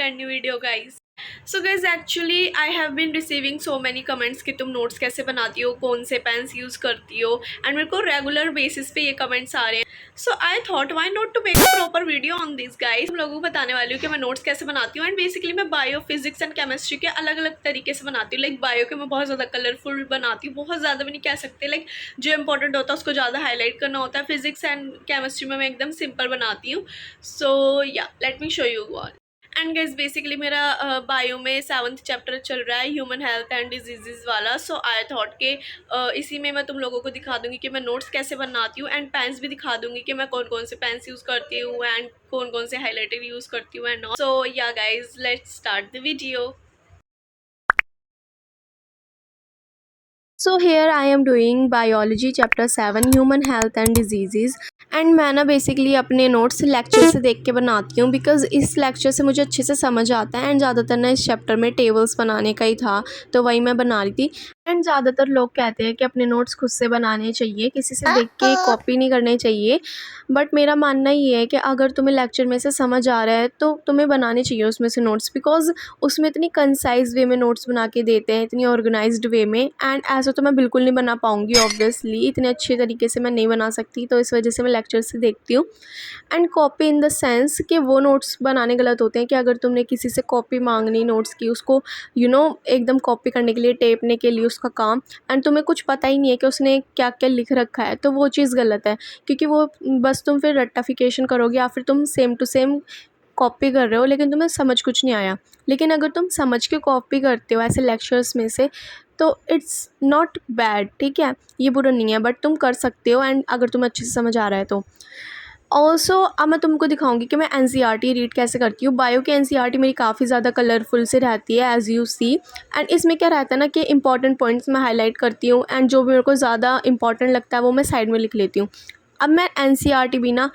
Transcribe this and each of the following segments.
Brand new video guys. So guys actually I have been receiving so many comments कि तुम notes कैसे बनाती हो, कौन से पेन्स यूज़ करती हो, एंड मेरे को रेगुलर बेसिस पे ये कमेंट्स आ रहे हैं। So I thought why not to make a proper video on this guys. हम लोगों को बताने वाली हूँ कि मैं नोट्स कैसे बनाती हूँ। एंड बेसिकली मैं बायो, फिजिक्स एंड केमिस्ट्री के अलग अलग तरीके से बनाती हूँ। लाइक बायो के मैं बहुत ज़्यादा कलरफुल बनाती हूँ, बहुत ज़्यादा भी नहीं कह सकते, लाइक जो इंपॉर्टेंट होता है उसको ज़्यादा हाईलाइट करना होता है। फिजिक्स एंड केमिस्ट्री में मैं एकदम सिंपल बनाती हूँ। सो या let me show you all. And guys basically मेरा बायो में 7th चैप्टर चल रहा है, ह्यूमन हेल्थ एंड डिजीज़ वाला। सो आई थॉट के इसी में मैं तुम लोगों को दिखा दूंगी कि मैं नोट्स कैसे बनाती हूँ, एंड पेन्स भी दिखा दूंगी कि मैं कौन कौन से पेन्स यूज़ करती हूँ एंड कौन कौन से हाईलाइटर यूज़ करती हूँ and so yeah guys let's start the video. So here I am doing biology chapter 7 human health and diseases and मैं ना बेसिकली अपने नोट्स लेक्चर से देख के बनाती हूँ बिकॉज़ इस लेक्चर से मुझे अच्छे से समझ आता है। एंड ज़्यादातर ना इस चैप्टर में टेबल्स बनाने का ही था, तो वही मैं बना रही थी। एंड ज़्यादातर लोग कहते हैं कि अपने नोट्स खुद से बनाने चाहिए, किसी से देख के कॉपी नहीं करनी चाहिए। बट मेरा मानना ये है कि अगर तुम्हें लेक्चर में से समझ आ रहा है तो तुम्हें बनाने चाहिए उसमें से नोट्स, बिकॉज़ उसमें इतनी कंसाइज वे में नोट्स बना के देते हैं, इतनी ऑर्गेनाइज्ड वे में। एंड ऐसा तो मैं बिल्कुल नहीं बना पाऊँगी ऑब्वियसली, इतने अच्छे तरीके से मैं नहीं बना सकती, तो इस वजह से मैं लेक्चर से देखती हूँ। And copy in the sense कि वो नोट्स बनाने गलत होते हैं कि अगर तुमने किसी से कॉपी मांगनी नोट्स की, उसको एकदम कॉपी करने के लिए, टेपने के लिए उसका काम, एंड तुम्हें कुछ पता ही नहीं है कि उसने क्या क्या लिख रखा है, तो वो चीज़ गलत है। क्योंकि वो बस तुम फिर रट्टाफिकेशन करोगे या फिर तुम सेम टू सेम कॉपी कर रहे हो लेकिन तुम्हें समझ कुछ नहीं आया। लेकिन अगर तुम समझ के कॉपी करते हो ऐसे लेक्चर्स में से, तो इट्स नॉट बैड, ठीक है, ये बुरा नहीं है, बट तुम कर सकते हो एंड अगर तुम्हें अच्छे से समझ आ रहा है तो। ऑल्सो अब मैं तुमको दिखाऊंगी कि मैं एनसीईआरटी रीड कैसे करती हूँ। बायो की एनसीईआरटी मेरी काफ़ी ज़्यादा कलरफुल से रहती है एज़ यू सी। एंड इसमें क्या रहता है ना कि इंपॉर्टेंट पॉइंट्स मैं हाईलाइट करती हूँ एंड जो भी मेरे को ज़्यादा इंपॉर्टेंट लगता है वो मैं साइड में लिख लेती हूँ। अब मैं एनसीईआरटी भी ना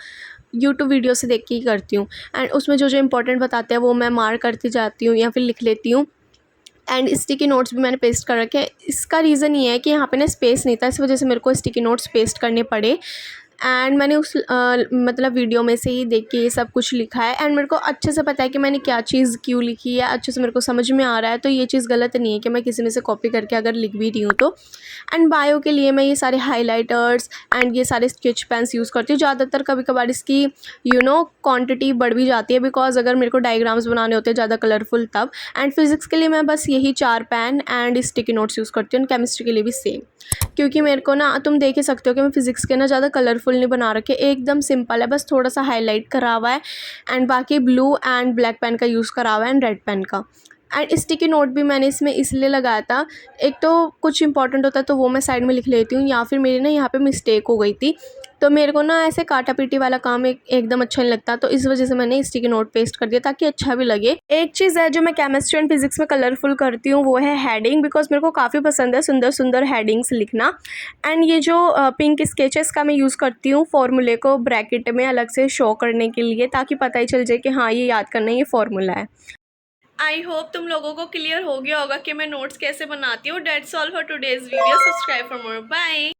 यूट्यूब वीडियो से देख के ही करती हूँ, एंड उसमें जो जो इंपॉर्टेंट बताते हैं वो मैं मार्क करती जाती हूँ या फिर लिख लेती हूँ। एंड स्टिकी नोट्स भी मैंने पेस्ट कर रखे हैं। इसका रीज़न ये है कि यहाँ पे ना स्पेस नहीं था, इस वजह से मेरे को स्टिकी नोट्स पेस्ट करने पड़े। एंड मैंने उस मतलब वीडियो में से ही देख के ये सब कुछ लिखा है। एंड मेरे को अच्छे से पता है कि मैंने क्या चीज़ क्यों लिखी है, अच्छे से मेरे को समझ में आ रहा है, तो ये चीज़ गलत नहीं है कि मैं किसी में से कॉपी करके अगर लिख भी रही हूँ तो। एंड बायो के लिए मैं ये सारे हाइलाइटर्स एंड ये सारे स्केच पेन्स यूज़ करती हूँ ज़्यादातर। कभी कभार इसकी क्वांटिटी बढ़ भी जाती है, बिकॉज अगर मेरे को डायग्राम्स बनाने होते हैं ज़्यादा कलरफुल तब। एंड फिज़िक्स के लिए मैं बस यही 4 pen and sticky notes use करती हूँ। केमिस्ट्री के लिए भी सेम, क्योंकि मेरे को ना, तुम देख ही सकते हो कि मैं फिज़िक्स के ना ज़्यादा कलरफुल नहीं बना रखे, एकदम सिंपल है, बस थोड़ा सा हाईलाइट करा हुआ है एंड बाकी ब्लू एंड ब्लैक पेन का यूज़ करा हुआ है एंड रेड पेन का। एंड स्टिकी नोट भी मैंने इसमें इसलिए लगाया था, एक तो कुछ इंपॉर्टेंट होता है तो वो मैं साइड में लिख लेती हूँ, या फिर मेरी ना यहाँ पे मिस्टेक हो गई थी, तो मेरे को ना ऐसे काटा पीटी वाला काम एकदम अच्छा नहीं लगता, तो इस वजह से मैंने स्टिकी नोट पेस्ट कर दिया ताकि अच्छा भी लगे। एक चीज़ है जो मैं केमिस्ट्री एंड फिजिक्स में कलरफुल करती हूँ, वो है हेडिंग, बिकॉज मेरे को काफ़ी पसंद है सुंदर सुंदर हेडिंग्स लिखना। एंड ये जो पिंक स्केचेस का मैं यूज़ करती हूँ फॉर्मूले को ब्रैकेट में अलग से शो करने के लिए, ताकि पता ही चल जाए कि हाँ ये याद करना है, ये फॉर्मूला है। आई होप तुम लोगों को क्लियर हो गया होगा कि मैं नोट्स कैसे बनाती हूँ। That's all for today's video. Subscribe for more. Bye.